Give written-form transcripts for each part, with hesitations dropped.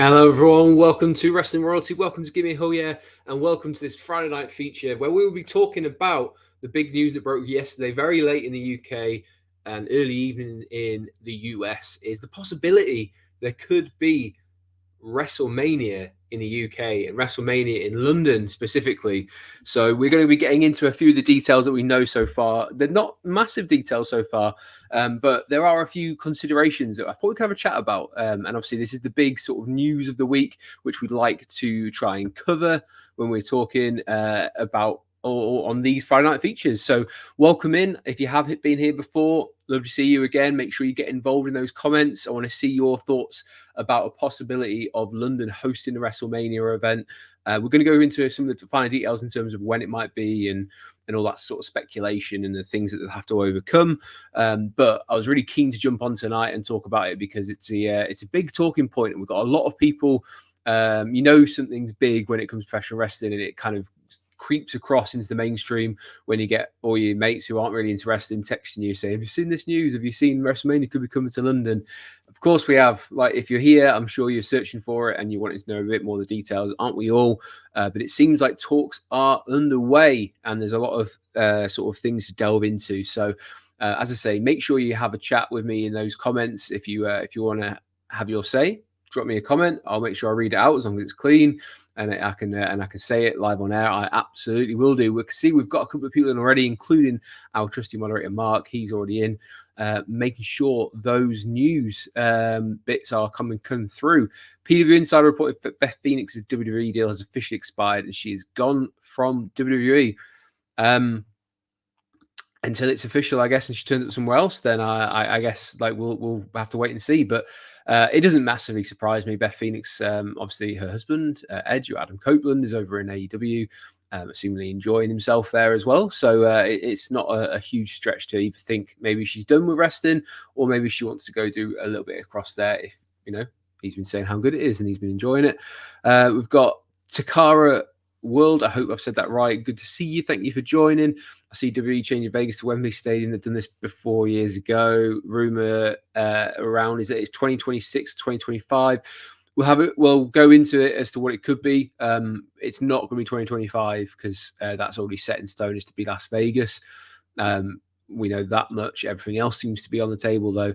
Hello, everyone. Welcome to Wrestling Royalty. Welcome to Gimme Ho Yeah, and welcome to this Friday night feature where we will be talking about the big news that broke yesterday, very late in the UK and early evening in the US. Is the possibility there could be WrestleMania in the UK and WrestleMania in London specifically. So we're going to be getting into a few of the details that we know so far. They're not massive details so far, but there are a few considerations that I thought we could have a chat about. And obviously, this is the big sort of news of the week, which we'd like to try and cover when we're talking about or on these Friday night features. So welcome in. If you have been here before, love to see you again. Make sure you get involved in those comments. I want to see your thoughts about a possibility of London hosting the WrestleMania event. We're going to go into some of the finer details in terms of when it might be and all that sort of speculation and the things that they'll have to overcome. But I was really keen to jump on tonight and talk about it because it's a big talking point, and we've got a lot of people. Something's big when it comes to professional wrestling, and it kind of creeps across into the mainstream when you get all your mates who aren't really interested in texting you saying, have you seen this news? Have you seen WrestleMania could be coming to London? Of course we have. Like, if you're here, I'm sure you're searching for it and you wanted to know a bit more of the details, aren't we all? But it seems like talks are underway and there's a lot of sort of things to delve into. So as I say, make sure you have a chat with me in those comments. If you want to have your say, drop me a comment. I'll make sure I read it out as long as it's clean and I can say it live on air. I absolutely will do. We can see we've got a couple of people in already, including our trusty moderator Mark. He's already in, making sure those news bits are come through. PW Insider reported that Beth Phoenix's WWE deal has officially expired and she is gone from WWE. Until it's official, I guess, and she turns up somewhere else, then I guess like we'll have to wait and see. But it doesn't massively surprise me. Beth Phoenix, obviously her husband, Edge, or Adam Copeland, is over in AEW, seemingly enjoying himself there as well. So it's not a huge stretch to either think maybe she's done with wrestling or maybe she wants to go do a little bit across there. If he's been saying how good it is and he's been enjoying it. We've got Takara World. I hope I've said that right. Good to see you. Thank you for joining. I see WWE changing Vegas to Wembley Stadium. They've done this before years ago. Rumor around is that it's 2026, 2025. We'll have it. We'll go into it as to what it could be. It's not going to be 2025 because that's already set in stone as to be Las Vegas. We know that much. Everything else seems to be on the table, though.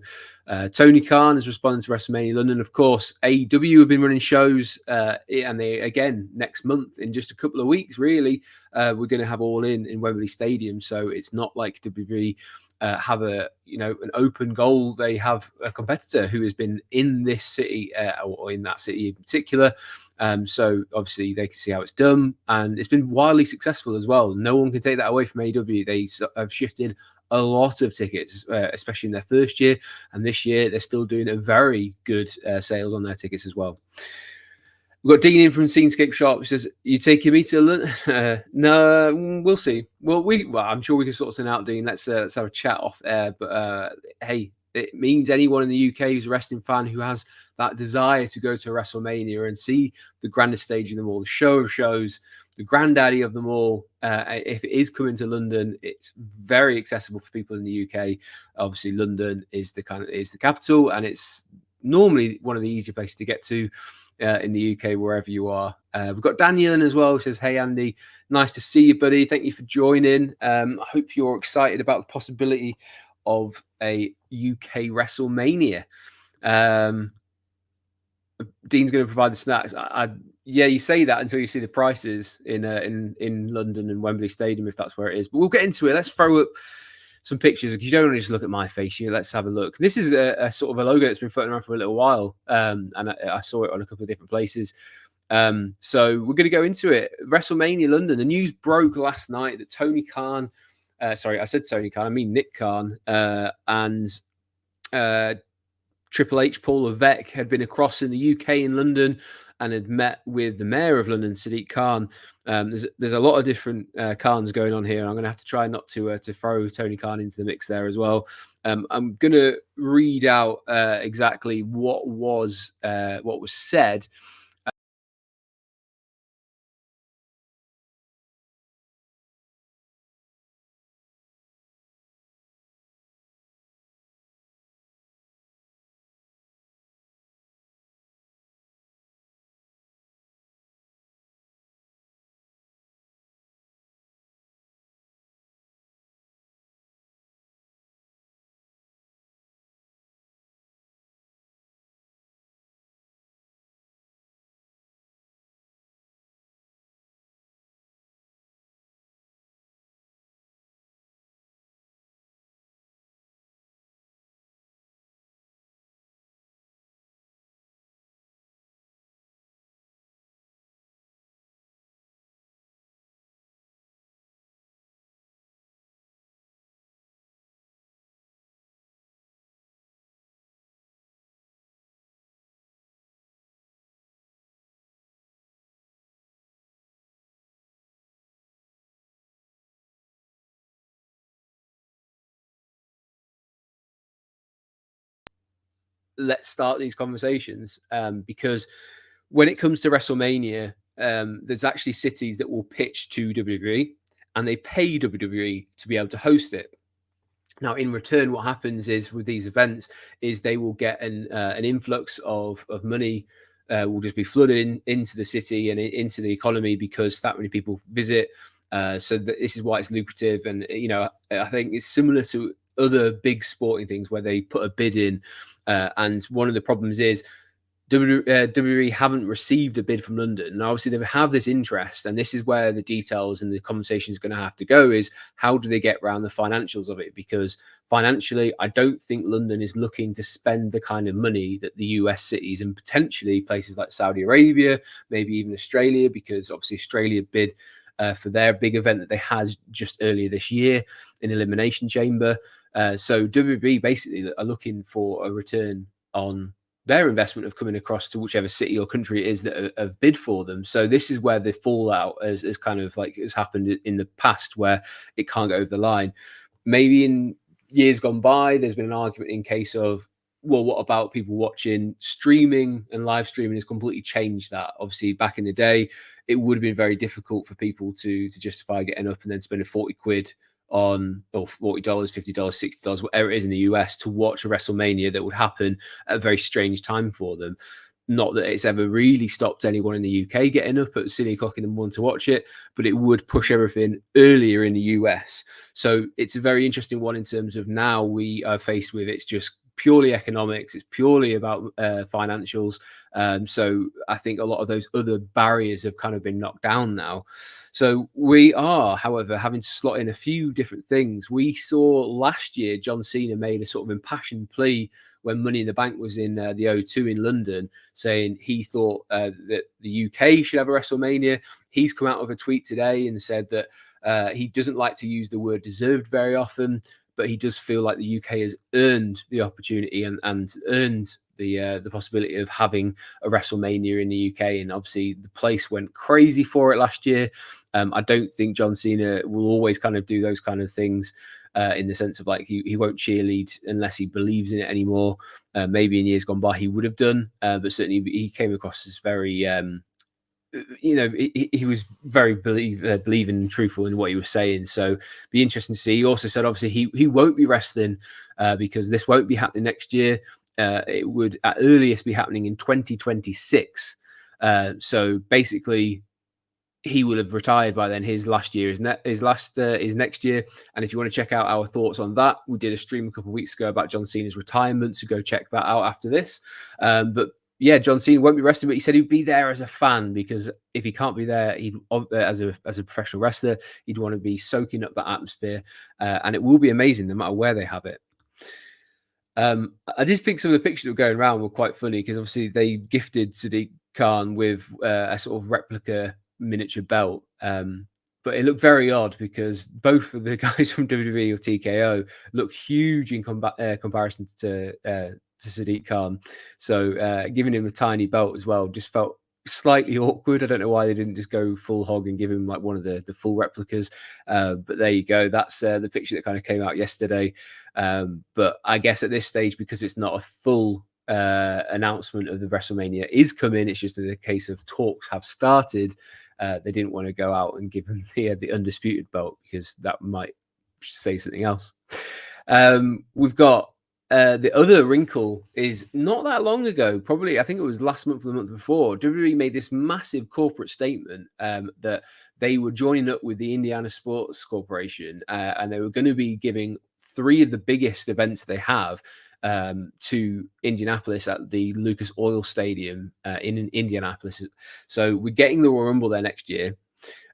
Tony Khan has responded to WrestleMania London. Of course, AEW have been running shows, and they again next month in just a couple of weeks. Really, we're going to have all in Wembley Stadium, so it's not like WWE have an open goal. They have a competitor who has been in this city or in that city in particular. So obviously they can see how it's done, and it's been wildly successful as well. No one can take that away from AEW. They have shifted a lot of tickets, especially in their first year, and this year they're still doing a very good sales on their tickets as well. We've got Dean in from Scenescape Shop. He says, "You taking me to London?" No, we'll see. Well, I'm sure we can sort something out, Dean. Let's have a chat off air. But hey, it means anyone in the UK who's a wrestling fan who has that desire to go to a WrestleMania and see the grandest stage of them all, the show of shows, the granddaddy of them all. If it is coming to London, it's very accessible for people in the UK. Obviously, London is the capital, and it's normally one of the easier places to get to in the UK, wherever you are. We've got Daniel in as well, who says, "Hey Andy, nice to see you, buddy. Thank you for joining. I hope you're excited about the possibility of a UK WrestleMania." Dean's going to provide the snacks. Yeah, you say that until you see the prices in London and Wembley Stadium, if that's where it is. But we'll get into it. Let's throw up some pictures because you don't want to just look at my face. Let's have a look. This is a sort of a logo that's been floating around for a little while, and I saw it on a couple of different places. So we're going to go into it. WrestleMania London. The news broke last night that Tony Khan, sorry, I said Tony Khan, I mean Nick Khan, and Triple H, Paul Levesque, had been across in the UK in London and had met with the mayor of London, Sadiq Khan. There's a lot of different Khans going on here. I'm going to have to try not to throw Tony Khan into the mix there as well. I'm going to read out exactly what was said. let's start these conversations, because when it comes to WrestleMania, there's actually cities that will pitch to WWE and they pay WWE to be able to host it. Now, in return, what happens is with these events is they will get an influx of money, will just be flooded into the city and into the economy because that many people visit. This is why it's lucrative, and I think it's similar to other big sporting things where they put a bid in, and one of the problems is WWE haven't received a bid from London. And obviously they have this interest, and this is where the details and the conversation is going to have to go, is how do they get around the financials of it? Because financially, I don't think London is looking to spend the kind of money that the US cities and potentially places like Saudi Arabia, maybe even Australia, because obviously Australia bid for their big event that they had just earlier this year in Elimination Chamber. So WWE basically are looking for a return on their investment of coming across to whichever city or country it is that have bid for them. So this is where the fallout is kind of like has happened in the past, where it can't go over the line. Maybe in years gone by, there's been an argument in case of, well, what about people watching streaming, and live streaming has completely changed that. Obviously, back in the day, it would have been very difficult for people to justify getting up and then spending 40 quid on, or $40, $50, $60, whatever it is in the US, to watch a WrestleMania that would happen at a very strange time for them. Not that it's ever really stopped anyone in the UK getting up at silly o'clock in the morning to watch it, but it would push everything earlier in the US. So it's a very interesting one in terms of now we are faced with, it's just purely economics, it's purely about financials. So I think a lot of those other barriers have kind of been knocked down now. So we are, however, having to slot in a few different things. We saw last year John Cena made a sort of impassioned plea when Money in the Bank was in the O2 in London, saying he thought that the UK should have a WrestleMania. He's come out with a tweet today and said that he doesn't like to use the word deserved very often, but he does feel like the UK has earned the opportunity and earned the possibility of having a WrestleMania in the UK. And obviously the place went crazy for it last year. I don't think John Cena will always kind of do those kind of things in the sense of like he won't cheerlead unless he believes in it anymore. Maybe in years gone by he would have done, but certainly he came across as very he was very believing and truthful in what he was saying. So be interesting to see. He also said obviously he won't be wrestling because this won't be happening next year. It would at earliest be happening in 2026. So basically he will have retired by then. His last year is next year. And if you want to check out our thoughts on that, we did a stream a couple of weeks ago about John Cena's retirement, so go check that out after this. But yeah, John Cena won't be wrestling, but he said he'd be there as a fan, because if he can't be there, he'd as a professional wrestler, he'd want to be soaking up that atmosphere, and it will be amazing no matter where they have it. I did think some of the pictures that were going around were quite funny, because obviously they gifted Sadiq Khan with a sort of replica miniature belt, but it looked very odd because both of the guys from WWE or TKO look huge in comparison to Sadiq Khan. So giving him a tiny belt as well just felt slightly awkward. I don't know why they didn't just go full hog and give him like one of the full replicas. But there you go. That's the picture that kind of came out yesterday. But I guess at this stage, because it's not a full announcement of the WrestleMania is coming, it's just a case of talks have started. They didn't want to go out and give him the undisputed belt, because that might say something else. We've got the other wrinkle is not that long ago, probably I think it was last month or the month before, WWE made this massive corporate statement that they were joining up with the Indiana Sports Corporation, and they were going to be giving 3 of the biggest events they have to Indianapolis at the Lucas Oil Stadium in Indianapolis. So we're getting the Royal Rumble there next year.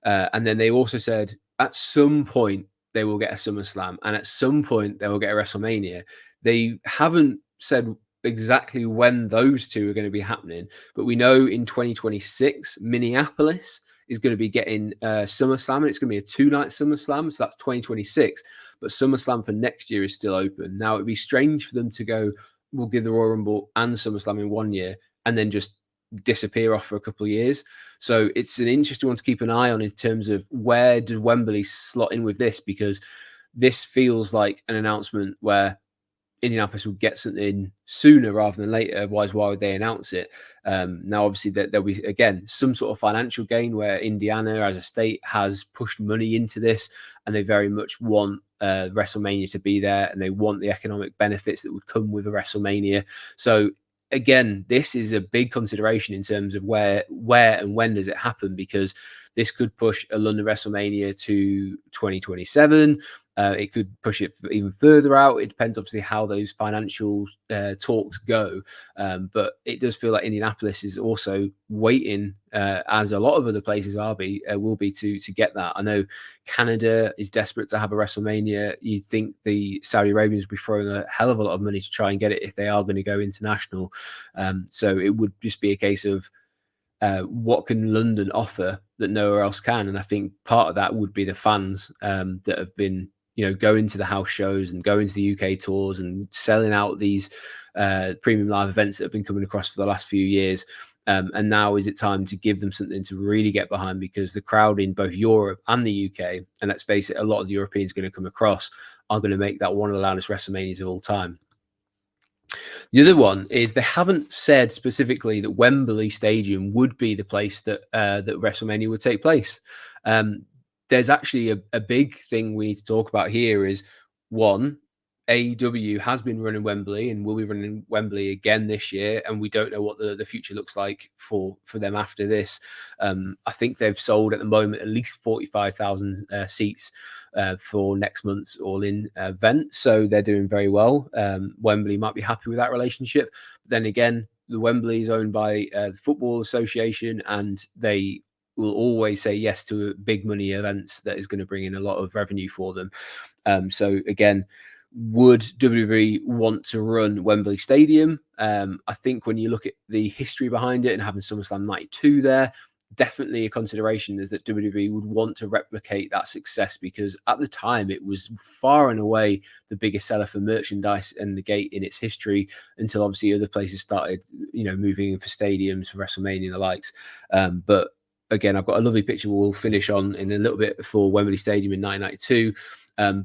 And then they also said at some point they will get a SummerSlam, and at some point they will get a WrestleMania. They haven't said exactly when those 2 are going to be happening, but we know in 2026, Minneapolis is going to be getting SummerSlam, and it's going to be a 2-night SummerSlam. So that's 2026. But SummerSlam for next year is still open. Now, it'd be strange for them to go, we'll give the Royal Rumble and SummerSlam in one year, and then just disappear off for a couple of years. So it's an interesting one to keep an eye on in terms of where does Wembley slot in with this, because this feels like an announcement where Indianapolis would get something sooner rather than later. Otherwise, why would they announce it? Now, obviously, there'll be, again, some sort of financial gain where Indiana as a state has pushed money into this, and they very much want WrestleMania to be there, and they want the economic benefits that would come with a WrestleMania. So again, this is a big consideration in terms of where and when does it happen, because this could push a London WrestleMania to 2027. It could push it even further out. It depends, obviously, how those financial talks go. But it does feel like Indianapolis is also waiting, as a lot of other places will be to get that. I know Canada is desperate to have a WrestleMania. You'd think the Saudi Arabians would be throwing a hell of a lot of money to try and get it if they are going to go international. So it would just be a case of what can London offer that nowhere else can? And I think part of that would be the fans that have been, going to the house shows and going to the UK tours and selling out these premium live events that have been coming across for the last few years. And now is it time to give them something to really get behind, because the crowd in both Europe and the UK, and let's face it, a lot of the Europeans going to come across, are going to make that one of the loudest WrestleManias of all time. The other one is they haven't said specifically that Wembley Stadium would be the place that that WrestleMania would take place. There's actually a big thing we need to talk about here is, one, AEW has been running Wembley and will be running Wembley again this year, and we don't know what the future looks like for them after this. I think they've sold at the moment at least 45,000 seats for next month's All-In event, so they're doing very well. Wembley might be happy with that relationship. But then again, the Wembley is owned by the Football Association, and they will always say yes to big money events that is going to bring in a lot of revenue for them. So again, would WWE want to run Wembley Stadium? I think when you look at the history behind it and having SummerSlam 92 there, definitely a consideration is that WWE would want to replicate that success, because at the time it was far and away the biggest seller for merchandise and the gate in its history, until obviously other places started, moving in for stadiums for WrestleMania and the likes. But again, I've got a lovely picture we'll finish on in a little bit for Wembley Stadium in 1992.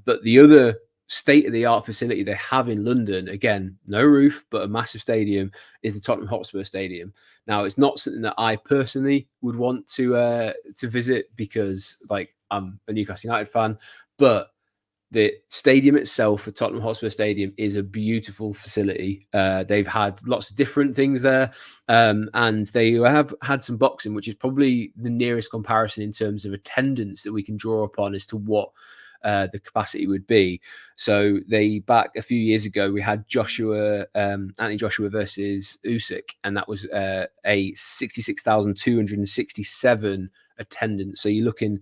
But the other state-of-the-art facility they have in London, again, no roof, but a massive stadium, is the Tottenham Hotspur Stadium. Now, it's not something that I personally would want to visit, because, like, I'm a Newcastle United fan, but the stadium itself, the Tottenham Hotspur Stadium, is a beautiful facility. They've had lots of different things there, and they have had some boxing, which is probably the nearest comparison in terms of attendance that we can draw upon as to what the capacity would be. So back a few years ago, we had Anthony Joshua versus Usyk, and that was a 66,267 attendance. So you're looking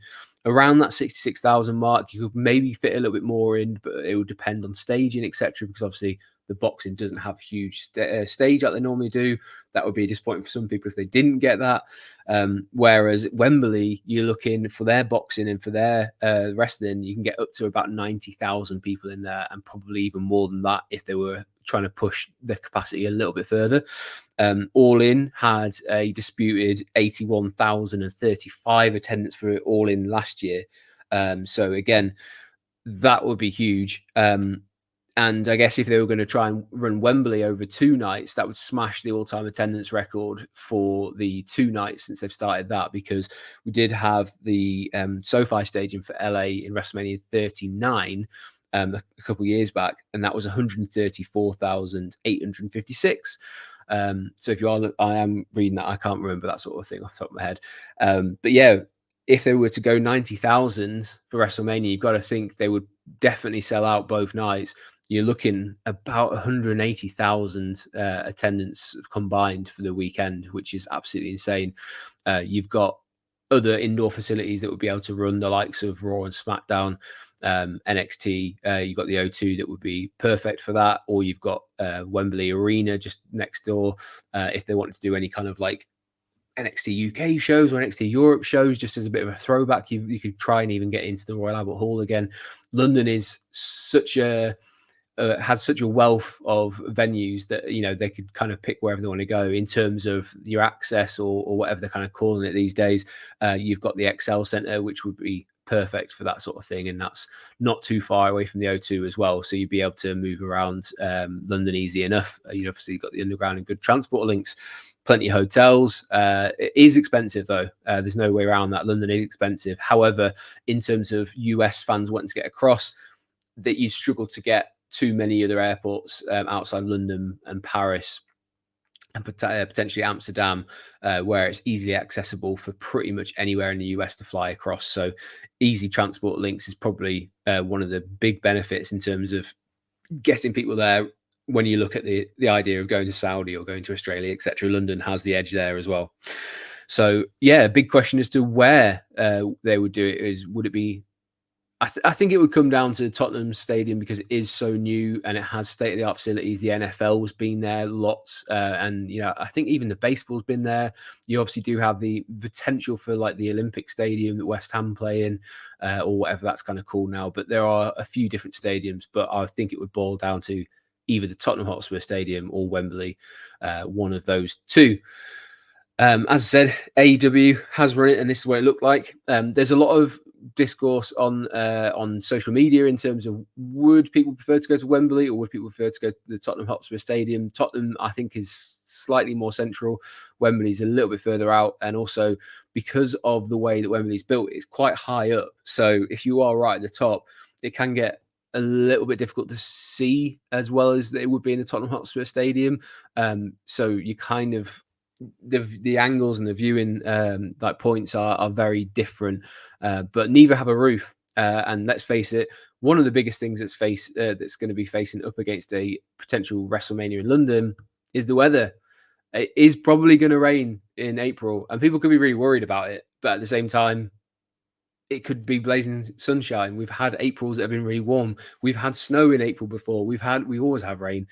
around that 66,000 mark. You could maybe fit a little bit more in, but it would depend on staging, etc. Because obviously the boxing doesn't have a huge stage like they normally do. That would be a disappointment for some people if they didn't get that. Whereas Wembley, you're looking for their boxing and for their wrestling, you can get up to about 90,000 people in there, and probably even more than that if they were trying to push the capacity a little bit further. All In had a disputed 81,035 attendance for All In last year. So again, that would be huge. And I guess if they were going to try and run Wembley over 2 nights, that would smash the all-time attendance record for the 2 nights since they've started that, because we did have the SoFi Stadium for LA in WrestleMania 39 a couple of years back, and that was 134,856. So if I am reading that, I can't remember that sort of thing off the top of my head. But yeah, if they were to go 90,000 for WrestleMania, you've got to think they would definitely sell out both nights. You're looking about 180,000 attendance combined for the weekend, which is absolutely insane. You've got other indoor facilities that would be able to run the likes of Raw and SmackDown, NXT. You've got the O2 that would be perfect for that, or you've got Wembley Arena just next door if they wanted to do any kind of like NXT UK shows or NXT Europe shows, just as a bit of a throwback. You could try and even get into the Royal Albert Hall again. London is has such a wealth of venues that they could kind of pick wherever they want to go in terms of your access or whatever they're kind of calling it these days. You've got the XL Centre, which would be perfect for that sort of thing, and that's not too far away from the O2 as well. So you'd be able to move around London easy enough. Obviously you've got the underground and good transport links, plenty of hotels. It is expensive though. There's no way around that. London is expensive. However, in terms of US fans wanting to get across, that you struggle to get too many other airports outside London and Paris and potentially Amsterdam, where it's easily accessible for pretty much anywhere in the US to fly across. So easy transport links is probably one of the big benefits in terms of getting people there. When you look at the idea of going to Saudi or going to Australia, etc., London has the edge there as well. So yeah, a big question as to where they would do it is, would it be, I think it would come down to Tottenham Stadium because it is so new and it has state-of-the-art facilities. The NFL's been there lots, and I think even the baseball's been there. You obviously do have the potential for like the Olympic Stadium that West Ham play in, or whatever that's kind of called now. But there are a few different stadiums. But I think it would boil down to either the Tottenham Hotspur Stadium or Wembley, one of those two. As I said, AEW has run it, and this is what it looked like. There's a lot of discourse on social media in terms of, would people prefer to go to Wembley or would people prefer to go to the Tottenham Hotspur Stadium? Tottenham, I think, is slightly more central. Wembley's a little bit further out, and also because of the way that Wembley's built, it's quite high up. So if you are right at the top, it can get a little bit difficult to see as well as it would be in the Tottenham Hotspur Stadium. So you kind of, the angles and the viewing like points are very different, but neither have a roof. And let's face it, one of the biggest things that's going to be facing up against a potential WrestleMania in London is the weather. It is probably going to rain in April, and people could be really worried about it. But at the same time, it could be blazing sunshine. We've had Aprils that have been really warm. We've had snow in April before. We always have rain.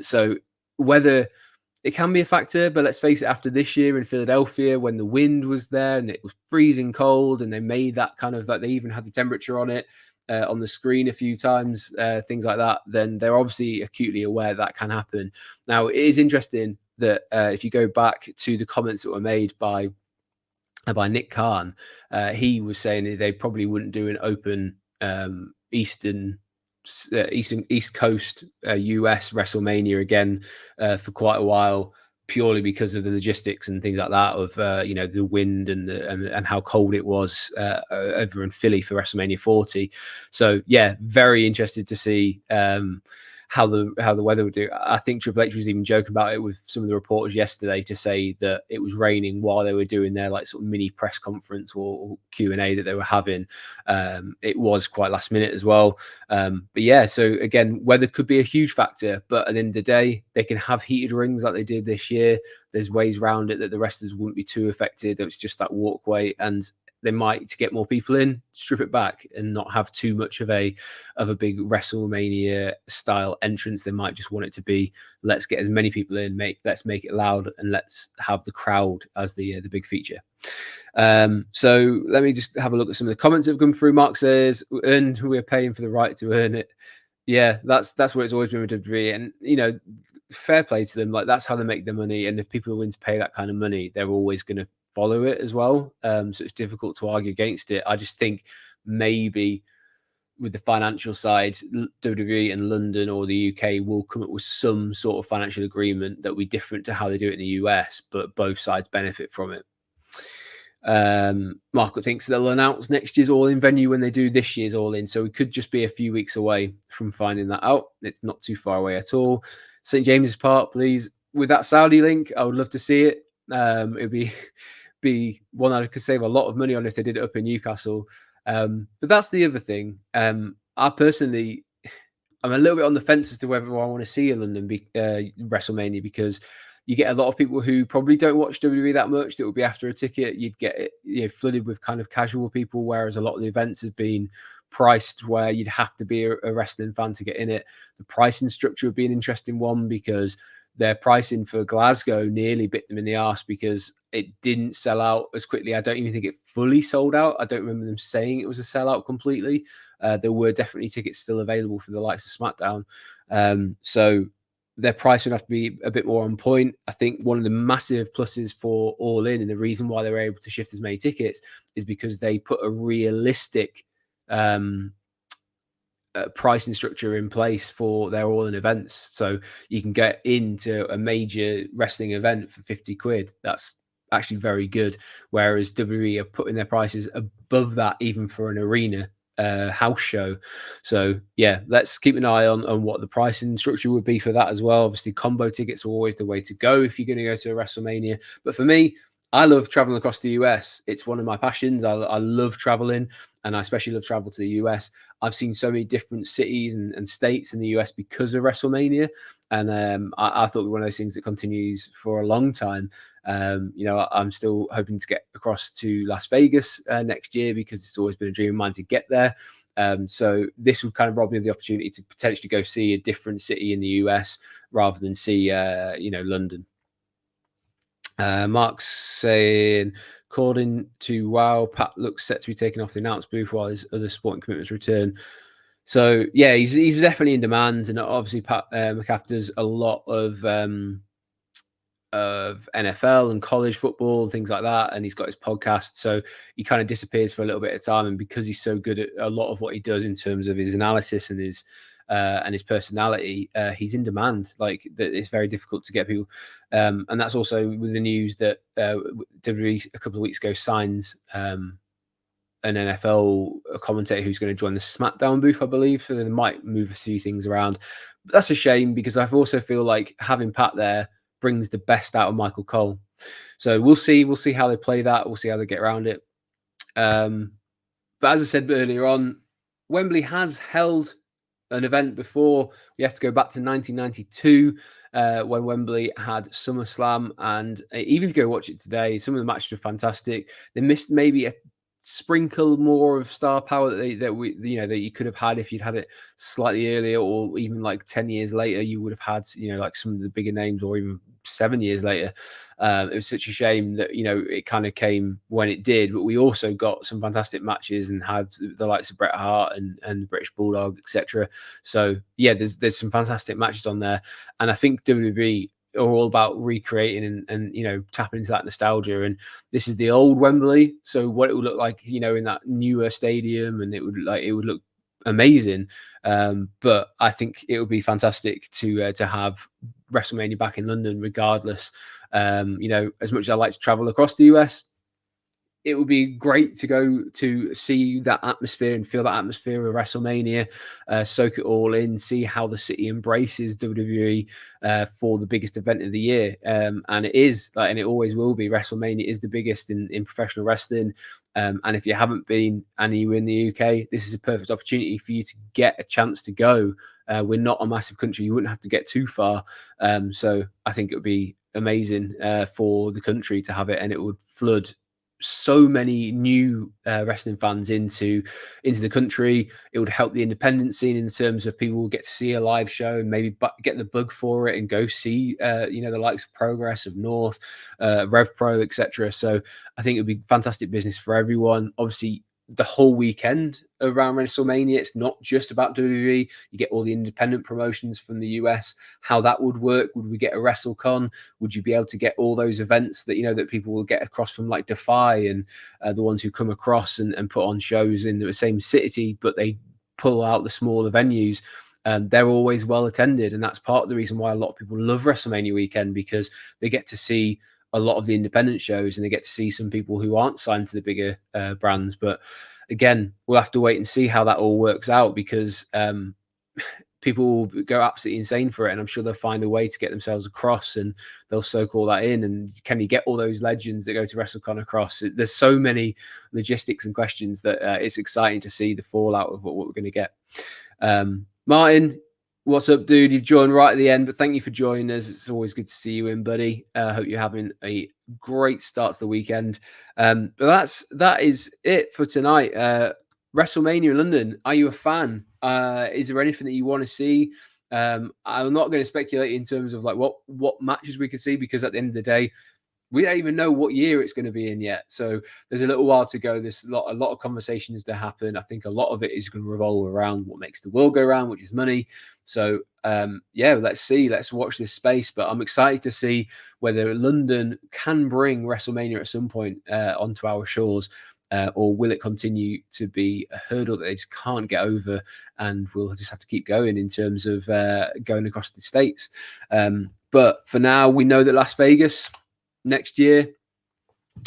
So weather, it can be a factor, but let's face it, after this year in Philadelphia, when the wind was there and it was freezing cold, and they made that kind of, like, they even had the temperature on it on the screen a few times, things like that, then they're obviously acutely aware that can happen. Now, it is interesting that if you go back to the comments that were made by Nick Khan, he was saying they probably wouldn't do an open East Coast US WrestleMania again for quite a while, purely because of the logistics and things like that of the wind and how cold it was over in Philly for WrestleMania 40. So yeah, very interested to see how the weather would do. I think Triple H was even joking about it with some of the reporters yesterday to say that it was raining while they were doing their like sort of mini press conference or Q&A that they were having. It was quite last minute as well. But yeah, so again, weather could be a huge factor, but at the end of the day, they can have heated rings like they did this year. There's ways around it that the wrestlers wouldn't be too affected. It's just that walkway, and they might, to get more people in, strip it back and not have too much of a big WrestleMania style entrance. They might just want it to be, let's get as many people in, let's make it loud, and let's have the crowd as the big feature. So let me just have a look at some of the comments that have come through. Mark says, "And we're paying for the right to earn it." Yeah, that's what it's always been with WWE, and fair play to them. Like, that's how they make their money, and if people are willing to pay that kind of money, they're always going to follow it as well. So it's difficult to argue against it. I just think maybe with the financial side, WWE and London or the UK will come up with some sort of financial agreement that will be different to how they do it in the US, but both sides benefit from it. Marco thinks they'll announce next year's All In venue when they do this year's All In, so we could just be a few weeks away from finding that out. It's not too far away at all. St. James's Park, please. With that Saudi link, I would love to see it. It'd be one I could save a lot of money on if they did it up in Newcastle. But that's the other thing. I personally, I'm a little bit on the fence as to whether I want to see a London WrestleMania, because you get a lot of people who probably don't watch WWE that much that will be after a ticket. You'd get it flooded with kind of casual people, whereas a lot of the events have been priced where you'd have to be a wrestling fan to get in it. The pricing structure would be an interesting one, because their pricing for Glasgow nearly bit them in the arse because it didn't sell out as quickly. I don't even think it fully sold out. I don't remember them saying it was a sellout completely. There were definitely tickets still available for the likes of SmackDown. So their price would have to be a bit more on point. I think one of the massive pluses for All In, and the reason why they were able to shift as many tickets, is because they put a realistic pricing structure in place for their All In events. So you can get into a major wrestling event for 50 quid. That's actually very good. Whereas WWE are putting their prices above that, even for an arena house show. So yeah, let's keep an eye on what the pricing structure would be for that as well. Obviously, combo tickets are always the way to go if you're going to go to a WrestleMania. But for me, I love traveling across the US. It's one of my passions. I love traveling, and I especially love travel to the US. I've seen so many different cities and states in the US because of WrestleMania, and I thought one of those things that continues for a long time. I'm still hoping to get across to Las Vegas next year, because it's always been a dream of mine to get there. So this would kind of rob me of the opportunity to potentially go see a different city in the US rather than see, London. Mark's saying, according to WoW, Pat looks set to be taken off the announce booth while his other sporting commitments return. So yeah, he's definitely in demand, and obviously Pat McAfee does a lot of NFL and college football and things like that, and he's got his podcast, so he kind of disappears for a little bit of time. And because he's so good at a lot of what he does in terms of his analysis and his personality, he's in demand. Like, it's very difficult to get people, and that's also with the news that WWE a couple of weeks ago signs an NFL commentator who's going to join the SmackDown booth, I believe. So they might move a few things around. But that's a shame, because I also feel like having Pat there brings the best out of Michael Cole. So we'll see. We'll see how they play that. We'll see how they get around it. But as I said earlier on, Wembley has held an event before. We have to go back to 1992 when Wembley had SummerSlam, and even if you go watch it today, some of the matches are fantastic. They missed maybe a sprinkle more of star power that you could have had if you'd had it slightly earlier, or even like 10 years later. You would have had like some of the bigger names, or even 7 years later. It was such a shame that it kind of came when it did, but we also got some fantastic matches and had the likes of Bret Hart and the British Bulldog, etc. So yeah, there's some fantastic matches on there, and I think WWE are all about recreating and tapping into that nostalgia. And this is the old Wembley, so what it would look like in that newer stadium, and it would look amazing. But I think it would be fantastic to have WrestleMania back in London regardless. As much as I like to travel across the US, it would be great to go to see that atmosphere and feel that atmosphere of WrestleMania, soak it all in, see how the city embraces WWE for the biggest event of the year. And it is, and it always will be, WrestleMania is the biggest in professional wrestling. And if you haven't been and you're in the UK, this is a perfect opportunity for you to get a chance to go. We're not a massive country. You wouldn't have to get too far. So I think it would be amazing for the country to have it, and it would flood so many new wrestling fans into the country. It would help the independent scene in terms of people will get to see a live show and maybe get the bug for it and go see the likes of Progress, of North, Rev Pro, etc. So I think it would be fantastic business for everyone. Obviously, the whole weekend around WrestleMania, it's not just about WWE. You get all the independent promotions from the US. How that would work? Would we get a WrestleCon? Would you be able to get all those events that that people will get across from, like Defy and the ones who come across and put on shows in the same city, but they pull out the smaller venues? They're always well attended, and that's part of the reason why a lot of people love WrestleMania weekend, because they get to see a lot of the independent shows, and they get to see some people who aren't signed to the bigger brands. But again, we'll have to wait and see how that all works out, because people will go absolutely insane for it, and I'm sure they'll find a way to get themselves across, and they'll soak all that in. And can you get all those legends that go to WrestleCon across? There's so many logistics and questions that it's exciting to see the fallout of what we're going to get. Martin, what's up, dude? You've joined right at the end, but thank you for joining us. It's always good to see you in, buddy. Hope you're having a great start to the weekend. But that is it for tonight. WrestleMania in London. Are you a fan? Is there anything that you want to see? I'm not going to speculate in terms of like what matches we could see, because at the end of the day, we don't even know what year it's going to be in yet. So there's a little while to go. There's a lot of conversations to happen. I think a lot of it is going to revolve around what makes the world go round, which is money. So yeah, let's see. Let's watch this space. But I'm excited to see whether London can bring WrestleMania at some point onto our shores. Or will it continue to be a hurdle that they just can't get over, and we'll just have to keep going in terms of going across the states? But for now, we know that Las Vegas next year,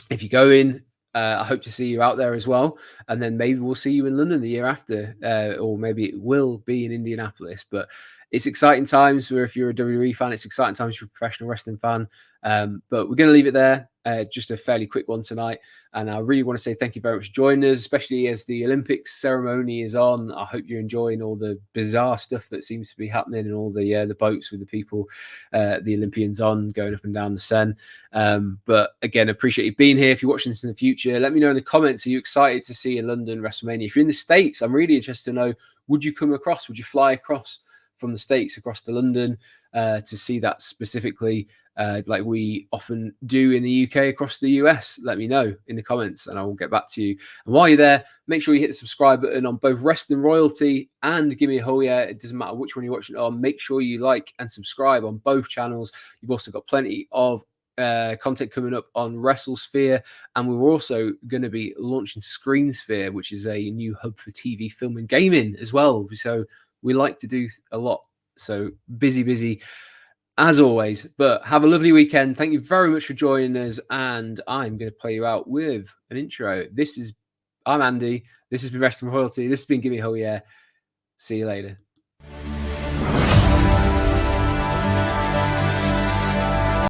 if you go in, I hope to see you out there as well. And then maybe we'll see you in London the year after, or maybe it will be in Indianapolis. But it's exciting times for if you're a WWE fan. It's exciting times for a professional wrestling fan. But we're going to leave it there. Just a fairly quick one tonight. And I really want to say thank you very much for joining us, especially as the Olympics ceremony is on. I hope you're enjoying all the bizarre stuff that seems to be happening and all the boats with the people, the Olympians on going up and down the Seine. But again, appreciate you being here. If you're watching this in the future, let me know in the comments. Are you excited to see a London WrestleMania? If you're in the States, I'm really interested to know, would you come across? Would you fly across from the States across to London to see that specifically, like we often do in the UK across the US? Let me know in the comments and I will get back to you. And while you're there, make sure you hit the subscribe button on both Wrestling Royalty and Give Me a Hell Yeah. It doesn't matter which one you're watching it on. Make sure you like and subscribe on both channels. You've also got plenty of content coming up on WrestleSphere, and we're also going to be launching ScreenSphere, which is a new hub for TV, film, and gaming as well. So we like to do a lot. So busy as always. But have a lovely weekend. Thank you very much for joining us, and I'm going to play you out with an intro. I'm Andy. This has been Wrestling Royalty. This has been Give Me a Hell Yeah. See you later.